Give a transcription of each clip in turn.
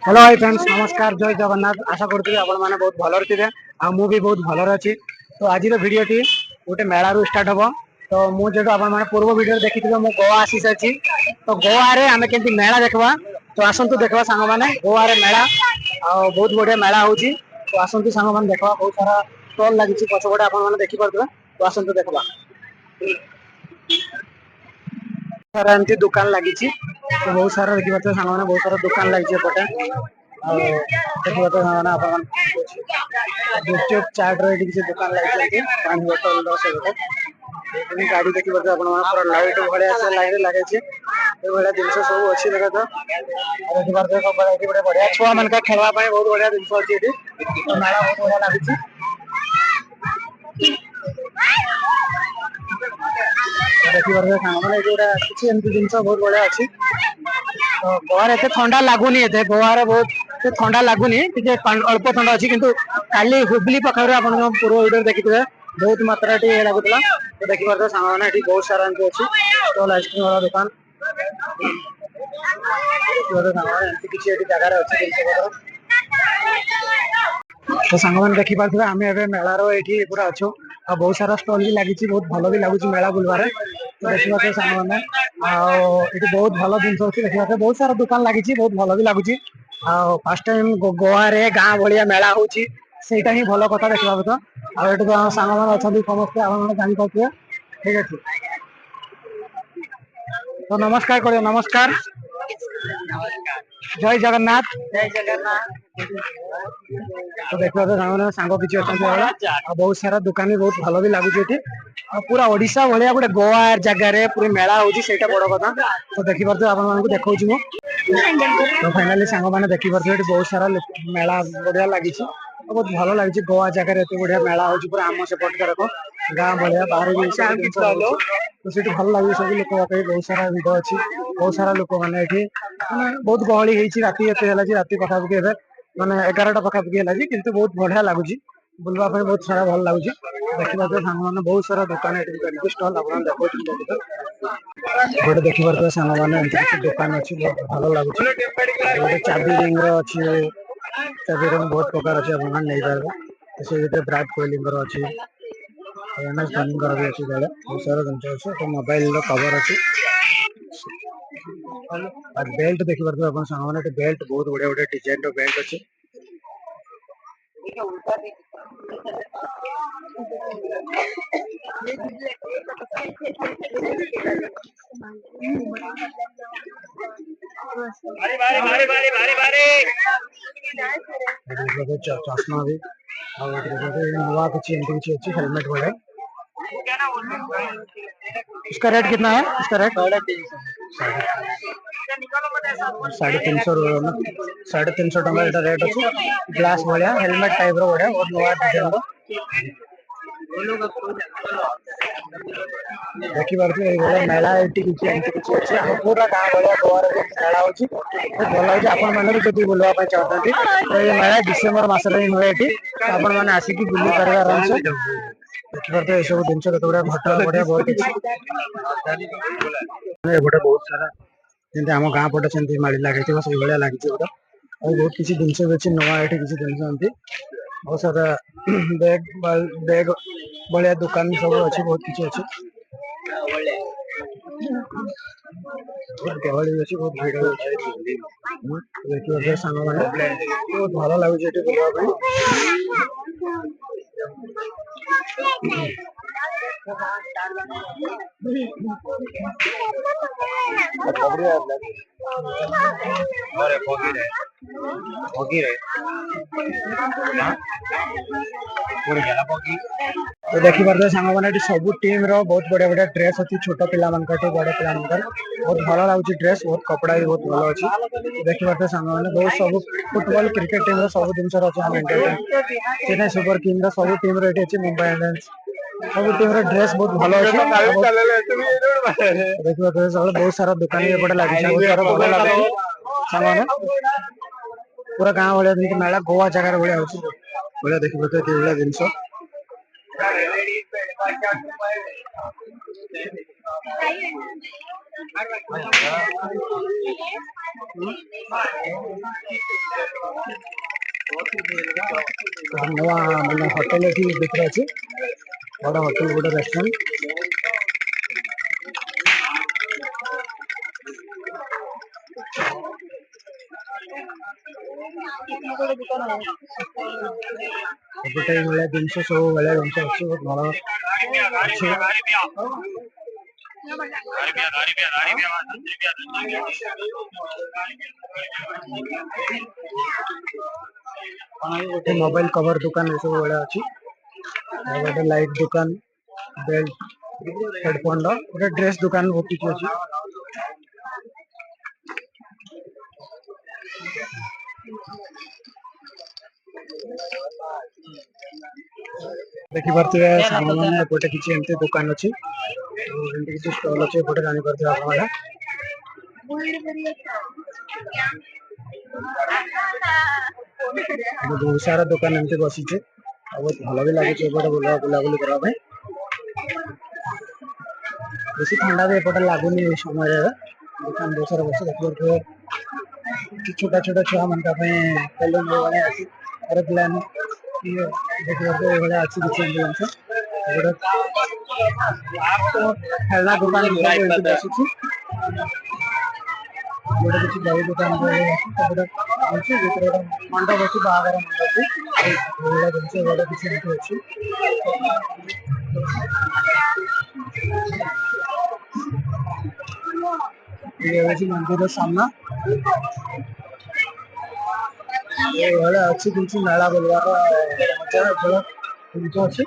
Hello hi friends, नमस्कार, जय जगन्नाथ। आशा करथि आपण माने बहुत भलर थिबे आ मु भी बहुत भलर अछि। तो आज वीडियो टी गोटे मेला रू स्टार्ट हबो। तो मु जेतो आपण माने पूर्व वीडियो देखिथिबे मु गोवा आसी सची। तो गोवा रे आमे केंति मेला देखबा। तो आसंतु देखबा संग माने गोवा रे मेला आ बहुत बढ़िया मेला होची। तो आसंतु संग माने देखबा, बहुत सारा स्टॉल लागिछि पछगोडे आपण माने देखि परथबे। तो आसंतु देखबा सारा एमती दुकान लागिछि। तो बहुत सारा देखि पाछे संग माने बहुत सारा दुकान लागिछि एपटे। आ देखि पाछे संग माने आपण गुपचुप चाट रे किछि दुकान लागिछि। पानी बोतल रो से गोटे एखनि गाड़ी देखि पाछे आपण माने पूरा लाइट भलिया से लाइन लागैछि। ए भलिया जिंस सब अछि देखा तो। आ देखि पाछे सब एठी गोटे बढ़िया छुआ मानका खेलवा पय बहुत बढ़िया जिंस अछि एठी। तो मेला बहुत बढ़िया लागिछि। देखि पारे साଙ୍ଗ ମାନେ ଏଠି ଗୋଟେ କିଛି ଏମିତି ଜିନିଷ ବହୁତ ବଢିଆ ଅଛି। ତ ଗୋଆରେ ଏତେ ଥଣ୍ଡା ଲାଗୁନି, ଏତେ ଗୋଆରେ ବହୁତ ଥଣ୍ଡା ଲାଗୁନି, ଟିକେ ଅଳ୍ପ ଥଣ୍ଡା ଅଛି। କିନ୍ତୁ କାଲି ହୁବଲି ପାଖରେ ଆପଣଙ୍କ ପୂର୍ବ ଭିଡିଓରେ ଦେଖିଥିବେ ବହୁତ ମାତ୍ରା ଏଠି ଲାଗୁଥିଲା। ତ ଦେଖିପାରୁଥିବେ ସାଙ୍ଗମାନେ ଏଠି ବହୁତ ସାରା ଏମିତି ଅଛି ଷ୍ଟଲ, ଆଇସ୍କ୍ରିମ ବାଲା ଦୋକାନ। ଏମିତି କିଛି ଏଠି ଜାଗାରେ ଅଛି ଜିନିଷ ପତ୍ର। ତ ସାଙ୍ଗମାନେ ଦେଖିପାରୁଥିବେ ଆମେ ଏବେ ମେଳାର ଏଇଠି ପୁରା ଅଛୁ। ଆଉ ବହୁତ ସାରା ଷ୍ଟଲ ବି ଲାଗିଛି, ବହୁତ ଭଲ ବି ଲାଗୁଛି ମେଳା ବୁଲିବାରେ। ତ ଦେଖିପାରୁଥିବେ ସାଙ୍ଗମାନେ, ଆଉ ଏଠି ବହୁତ ଭଲ ଜିନିଷ ଅଛି। ଦେଖିପାରୁଥିବେ ବହୁତ ସାରା ଦୋକାନ ଲାଗିଛି, ବହୁତ ଭଲ ବି ଲାଗୁଛି। ଆଉ ଫାଷ୍ଟ ଟାଇମ ଗୋଆରେ ଗାଁ ଭଳିଆ ମେଳା ହଉଛି, ସେଇଟା ହିଁ ଭଲ କଥା ଦେଖିବା କଥା। ଆଉ ଏଠି ତ ଆମ ସାଙ୍ଗମାନେ ଅଛନ୍ତି ସମସ୍ତେ, ଆପଣମାନେ ଜାଣିପାରୁଥିବେ। ଠିକ ଅଛି, ତ ନମସ୍କାର କରିବେ, ନମସ୍କାର, ଜୟ ଜଗନ୍ନାଥ। ଜୟ ଜଗନ୍ନାଥ। ତ ଦେଖିପାରୁଥିବେ ସାଙ୍ଗମାନେ, ସାଙ୍ଗ କିଛି ଅଛନ୍ତି ଆଉ ବହୁତ ସାରା ଦୋକାନ ବି ବହୁତ ଭଲ ବି ଲାଗୁଛି ଏଠି। ଆଉ ପୁରା ଓଡିଶା ଭଳିଆ ଗୋଟେ ଗୋଆ ଜାଗାରେ ପୁରା ମେଳା ହଉଛି, ସେଇଟା ବଡ କଥା। ତ ଦେଖିପାରୁଥିବେ ଆପଣ ମାନଙ୍କୁ ଦେଖଉଛି ମୁଁ। ତ ଫାଇନାଲି ସାଙ୍ଗମାନେ ଦେଖିପାରୁଥିବେ ଏଠି ବହୁତ ସାରା ମେଳା ବଢିଆ ଲାଗିଛି। ବହୁତ ଭଲ ଲାଗୁଛି ଗୋଆ ଜାଗାରେ ଏତେ ବଢିଆ ମେଳା ହଉଛି, ପୁରା ଆମ ସେପଟ କାରକ ଗାଁ ଭଳିଆ। ବାହାରେ ବି ତ ସେଠି ଭଲ ଲାଗୁଛି, ସବୁ ଲୋକ ବାକ ବହୁତ ସାରା ଭିଡ ଅଛି। ବହୁତ ସାରା ଲୋକମାନେ ଏଠି ମାନେ ବହୁତ ଗହଳି ହେଇଛି। ରାତି ଏତେ ହେଲା ଯେ, ରାତି ପାଖାପାଖି ଏବେ ମାନେ 11ଟା ପାଖାପାଖି ହେଲା ଯେ, କିନ୍ତୁ ବହୁତ ବଢିଆ ଲାଗୁଛି ବୁଲିବା ପାଇଁ, ବହୁତ ସାରା ଭଲ ଲାଗୁଛି। ଦେଖିପାରୁଥିବେ ସାଙ୍ଗମାନେ ବହୁତ ସାରା ଦୋକାନ ଏଠି ଷ୍ଟଲ ଆପଣମାନେ ଦେଖଉଛନ୍ତି। ଗୋଟେ ଦେଖିପାରୁଥିବେ ସାଙ୍ଗମାନେ ଏମିତି କିଛି ଦୋକାନ ଅଛି, ବହୁତ ଭଲ ଲାଗୁଛି। ଗୋଟେ ଚାବି ରିଙ୍ଗ ର ଅଛି, ଚାବି ରିଙ୍ଗ ବହୁତ ପ୍ରକାର ଅଛି, ଆପଣମାନେ ନେଇପାରିବେ। ସେ ଭିତରେ ବିରାଟ କୋହଲିଙ୍କର ଅଛି, MS ଧୋନିଙ୍କର ବି ଅଛି, ତଳେ ବହୁତ ସାରା ଜିନିଷ ଅଛି। ମୋବାଇଲ ର କଭର ଅଛି। ଆଉ ବେଲ୍ଟ ଦେଖିପାରୁଥିବେ ଆପଣ ସାଙ୍ଗମାନେ, ଏଠି ବେଲ୍ଟ ବହୁତ ବଢିଆ ବଢିଆ ଡିଜାଇନ ର ବେଲ୍ଟ ଅଛି। चश्मा भी नवा कुछ एमती कुछ हेलमेट वगैरह। इसका रेट कितना है? इसका रेट 350 350 टका एटा रेट अछि। ग्लास भलिया हेलमेट टाइप रो बढिया और नवा डिजाइन रो देखि पारथि। एई भलिया मेला एटी किछि एमती किछि अछि। आ पूरा गां भलिया गोवा रे मेला होछि, बहुत भल होछि। आपण माने भी जदि बुलवा ପାଇଁ चाहतांती तो ये मेला डिसेंबर मास रे हुए एठी। आपण माने आसिकी बुली पारबे आराम से। देखि पारथि ए सब दिन केते गुडा घटा बढिया बहुत किछि एबोटा बहुत सारा जेंति हम गां पटे सेंति माଳି लागैथिबो सेई भलिया लागिछि गोटा। और बहुत किछि जिंस भी अछि नवा एठी किछि जिंस आंती बहुत सारा बैग भलिया दुकान सब अछि, बहुत किछि अछि। बहुत गहଳି भी अछि, बहुत ଭିଡ଼ भी अछि। देखियो साଙ୍ଗ ମାନେ बहुत ଭଲ ଲାଗୁଛି ଏଠି ବୁଲିବା ପାଇଁ। तो देखि पारबे साଙ୍ଗ ମାନେ एठी सब टीम रो बहुत बढ़िया बढ़िया ड्रेस अछि। छोट पिला मानकर बड़ पिला मानकर बहुत भलो लाଗୁଛି ड्रेस, बहुत कपड़ा भी बहुत भलो अछि। देखि पारबे साଙ୍ଗ ମାନେ बहुत सब फुटबॉल क्रिकेट टीम रो सब दिन अछि। हम इंडिया चेन्नई सुपर किंग रो सब टीम रो एठी अछि। मुंबई इंडियंस सब टीम रो ड्रेस बहुत भलो अछि। देखि पारबे सब बहुत सारा दुकान एपटे लागि, बहुत सारा भलो लाଗୁଛି। साଙ୍ଗ ମାନେ पूरा गां भलिया जेंति मेला गोवा जगार भलिया होछि, भलिया देखि पारथि कि भलिया जिंस। ନୂଆ ମାନେ ହୋଟେଲ ଏଠି ଭିତରେ ଅଛି, ବଡ ହୋଟେଲ ଗୋଟେ ରେଷ୍ଟୁରାଣ୍ଟ। ଗୋଟେ ଭଳିଆ ଜିନିଷ ସବୁ ଭଳିଆ ଜିନିଷ ଅଛି, ବହୁତ ଭଲ ଅଛି। ଗୋଟେ ମୋବାଇଲ କଭର ଦୋକାନ ଏସବୁ ଭଳିଆ ଅଛି, ଆଉ ଗୋଟେ ଲାଇଟ୍ ଦୋକାନ, ବେଲ୍ଟ ହେଡଫୋନ ର ଗୋଟେ ଡ୍ରେସ ଦୋକାନ ବହୁତ କିଛି ଅଛି। ଦେଖିପାରୁଥିବେ ସାଙ୍ଗମାନେ ଏପଟେ କିଛି ଏମିତି ଦୋକାନ ଅଛି, ଏମିତି କିଛି ଷ୍ଟଲ ଅଛି ଏପଟେ, ଜାଣିପାରୁଥିବେ ଆପଣମାନେ। ବହୁତ ସାରା ଦୋକାନ ଏମିତି ବସିଛି, ଆଉ ବହୁତ ଭଲ ବି ଲାଗୁଛି ଏପଟେ ବୁଲାବୁଲି କରିବା ପାଇଁ। ବେଶୀ ଥଣ୍ଡା ବି ଏପଟେ ଲାଗୁନି ଏଇ ସମୟରେ, ଦୋକାନ ବହୁତ ସାରା ବସି। ଦେଖିପାରୁଥିବେ ଛୋଟ ଛୋଟ ଛୁଆ ମାନଙ୍କ ପାଇଁ ବେଲୁନ ଅଛି, ଏରୋପ୍ଲେନ ଦେଖିପାରୁଥିବେ ଏଇଭଳିଆ ଅଛି କିଛି ଜିନିଷ। ଗୋଟେ ଖେଳନା ଦୋକାନ ଏମିତି ବସିଛି, ଗୋଟେ କିଛି ବହି ଦୋକାନ ଅଛି, ଭିତରେ ଗୋଟେ ମଣ୍ଡପ ଅଛି, ବାହାଘର ମଣ୍ଡପ ଏଇଭଳିଆ ଜିନିଷ ଗୋଟେ କିଛି ଏମିତି ଅଛି। ଇଏ ହଉଛି ମନ୍ଦିର ସାମ୍ନା, ଏଇଭଳିଆ ଅଛି କିଛି ମେଳା ବୁଲିବାର ମଜା ଜିନିଷ ଅଛି।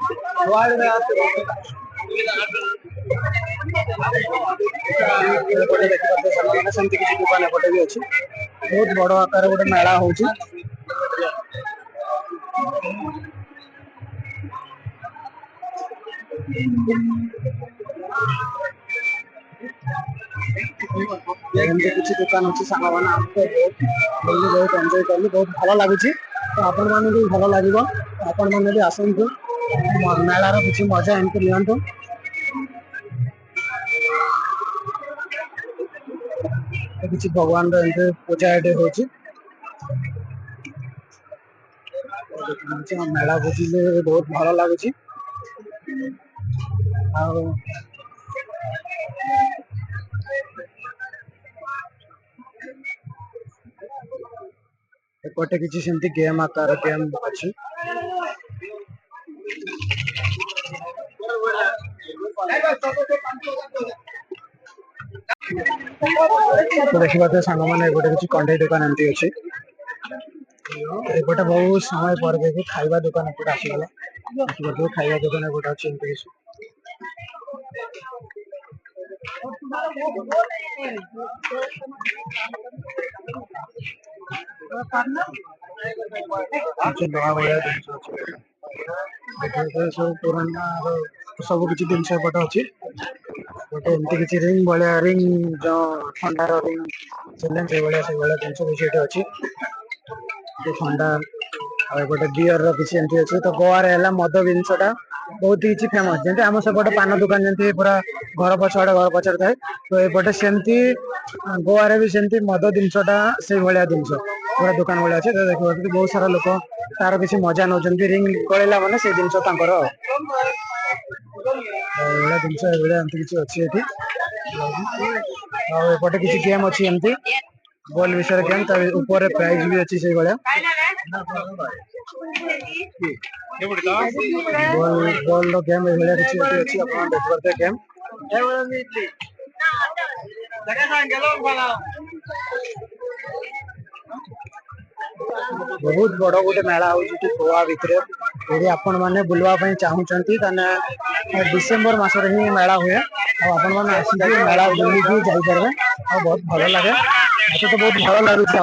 ଏପଟେ ଦେଖିପାରୁଥିବେ ସାଙ୍ଗମାନେ ସେମିତି କିଛି ଦୋକାନ ଏପଟେ ବି ଅଛି, ବହୁତ ବଡ ଆକାରରେ ଗୋଟେ ମେଳା ହଉଛି। ଏମିତି କିଛି ଦୋକାନ ଅଛି, ସାଙ୍ଗମାନେ ଆମେ ବହୁତ ଏନ୍ଜୟ କଲୁ, ବହୁତ ଭଲ ଲାଗୁଛି। ତ ଆପଣ ମାନଙ୍କୁ ବି ଭଲ ଲାଗିବ, ଆପଣ ମାନେ ବି ଆସନ୍ତୁ, ମେଳାର କିଛି ମଜା ଏମିତି ନିଅନ୍ତୁ। କିଛି ଭଗବାନର ଏମିତି ପୂଜା ଏଠି ହଉଛି। ମେଳା ବୁଲିଲେ ବହୁତ ଭଲ ଲାଗୁଛି। ଆଉ ଏପଟେ କିଛି ସେମିତି ଗେମ୍ ଆକାର ଗେମ୍ ଅଛି। ଦେଖିପାରୁଥିବେ ସାଙ୍ଗମାନେ ଏପଟେ କିଛି କଣ୍ଢେଇ ଦୋକାନ ଏମିତି ଅଛି। ଏପଟେ ବହୁତ ସମୟ ପରେ ଯାଇକି ଖାଇବା ଦୋକାନ ଏପଟେ ଆସିଗଲା, ଦେଖିପାରୁଥିବେ ଖାଇବା ଦୋକାନ ଏପଟେ ଅଛି ଏମିତି କିଛି। ସବୁ ପୁରାଣା ସବୁ କିଛି ଜିନିଷ ଏପଟେ ଅଛି। ଗୋଟେ ଏମିତି କିଛି ରିଙ୍ଗ ଭଳିଆ ରିଙ୍ଗ ଥଣ୍ଡାର ରିଙ୍ଗ ସେଇଭଳିଆ ଜିନିଷ କିଛି ଏଠି ଅଛି। ଥଣ୍ଡା ଆଉ ଗୋଟେ ବିୟର ର କିଛି ଏମିତି ଅଛି। ତ ଗୋଆରେ ହେଲା ମଦ ଜିନିଷ ଟା ବହୁତ କିଛି ଫେମସ, ଯେମିତି ଆମ ସେପଟେ ପାନ ଦୋକାନ ଯେମିତି ପୁରା ଘର ପଛରେ ଥାଏ, ତ ଏପଟେ ସେମିତି ଗୋଆରେ ବି ସେମିତି ମଦ ଜିନିଷ ଟା ସେଇଭଳିଆ ଜିନିଷ ପୁରା ଦୋକାନ ଭଳିଆ ଅଛି। ଦେଖିପାରୁଥିବେ ବହୁତ ସାରା ଲୋକ ତାର କିଛି ମଜା ନଉଛନ୍ତି, ରିଙ୍ଗ ଗଳେଇଲା ମାନେ ସେଇ ଜିନିଷ ତାଙ୍କର ଏଇଭଳିଆ ଜିନିଷ ଏଇଭଳିଆ ଏମିତି କିଛି ଅଛି ଏଠି। ଆଉ ଏପଟେ କିଛି ଗେମ୍ ଅଛି ଏମିତି ବଲ୍ ବିଷୟରେ ଗେମ୍, ତା ଉପରେ ପ୍ରାଇଜ ବି ଅଛି ସେଇଭଳିଆ। ବଲ୍ ର ଗେମ୍ ଏଇଭଳିଆ କିଛି ଏଠି ଅଛି, ଆପଣ ଦେଖିପାରୁଥିବେ ଗେମ୍। ବହୁତ ବଡ ଗୋଟେ ମେଳା ହଉଛି ଏଠି ଗୋଆ ଭିତରେ। ଯଦି ଆପଣ ମାନେ ବୁଲିବା ପାଇଁ ଚାହୁଁଛନ୍ତି ତାହେଲେ ଡିସେମ୍ବର ମାସରେ ହିଁ ମେଳା ହୁଏ, ଆଉ ଆପଣ ମାନେ ଆସିକି ମେଳା ବୁଲିକି ଯାଇପାରିବେ, ଆଉ ବହୁତ ଭଲ ଲାଗେ। ମତେ ତ ବହୁତ ଭଲ ଲାଗୁଛି।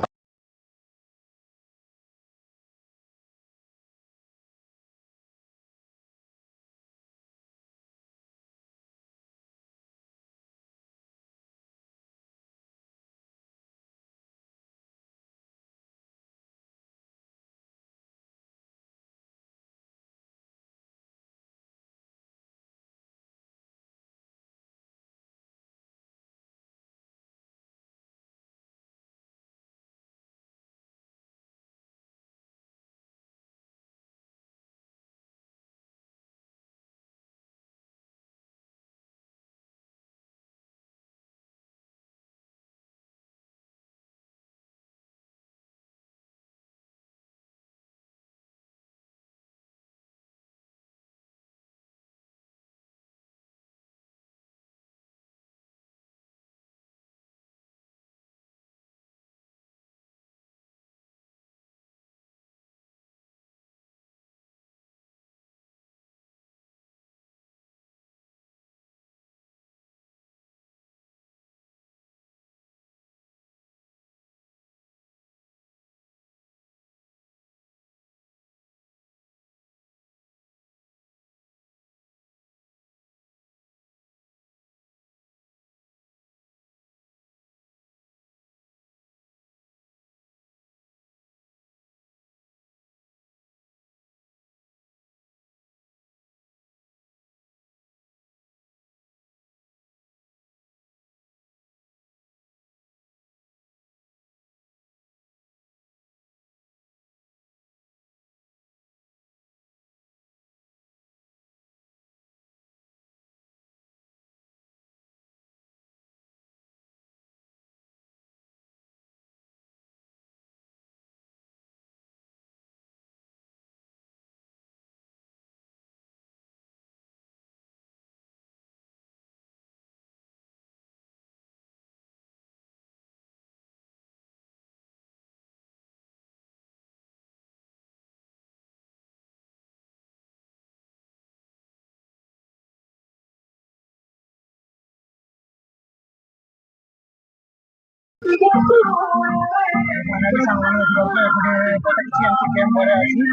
फाइनाली सामान देखिए एपटे गोटे किसी एमती गेम भरे अछि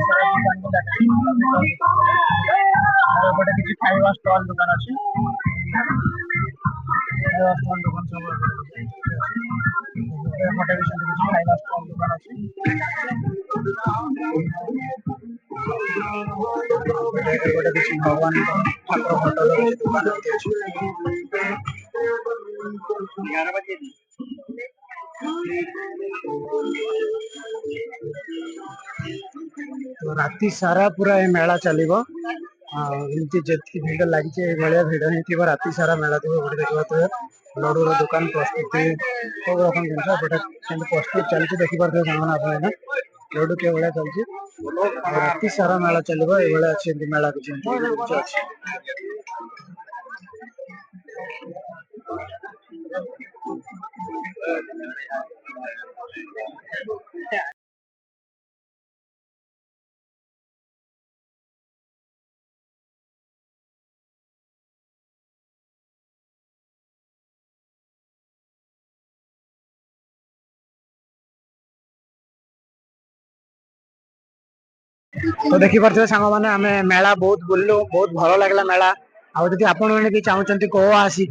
सारा दुकान को देखि और एपटे किसी खाଇବା स्टॉल दुकान अछि खाଇବା स्टॉल दुकान सब एपटे भी किसी खाଇବା स्टॉल दुकान अछि एपटे किसी भगवान ठाकुर फोटो दुकान अछि 11 बजे तो राति सारा पूरा ये मेला चलिबो एमती जेतकी भीड़ लगी भाया भिड़ ही राति सारा मेला थी देखा लडू दुकान प्रस्तुति सब रकम जिन प्रस्तुत चलती देखिपे सामान लडू के भाया चलती राति सारा मेला चलो ये अच्छे मेला कुछ अच्छे तो देखी पारे सांग मैंने आम मेला बहुत बुल्लु बहुत भल लगला मेला आदि आपण मैंने भी चाहते गोवा आसिक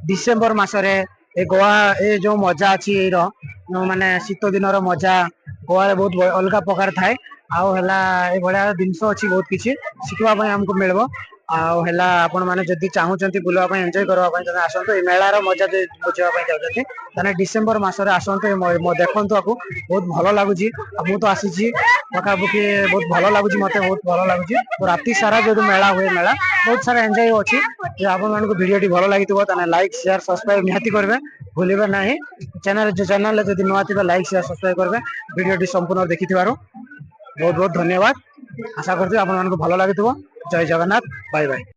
डिसेम्बर मसरे ए गोवा ए जो मजा अच्छी माने शीत दिन मजा गोवा बहुत अलग प्रकार थाए आला जिनस अच्छी बहुत किसी शिखवाई आमको मिल आपण मैंने जदि चाहते बुलवाई एंजॉय करवाई आसतु मेलार मजा बुझापी चाहते डिसेम्बर मसरे आसतु देखु आपको बहुत भल लगुच मुझे तो आसी पखापाखि बहुत भल लगुच मत बहुत भल लगुच तो राति सारा जो मेला हुए मेला बहुत सारा एंजॉय अच्छी आपण भिडियो भल लगी लाइक शेयर सब्सक्राइब निहाती करेंगे भूलें ना चैनल जब नुआ थी लाइक शेयर सब्सक्राइब करेंगे भिडियो संपूर्ण देखि बहुत बहुत धन्यवाद आशा करती भल लगी जय जगन्नाथ बाय बाय।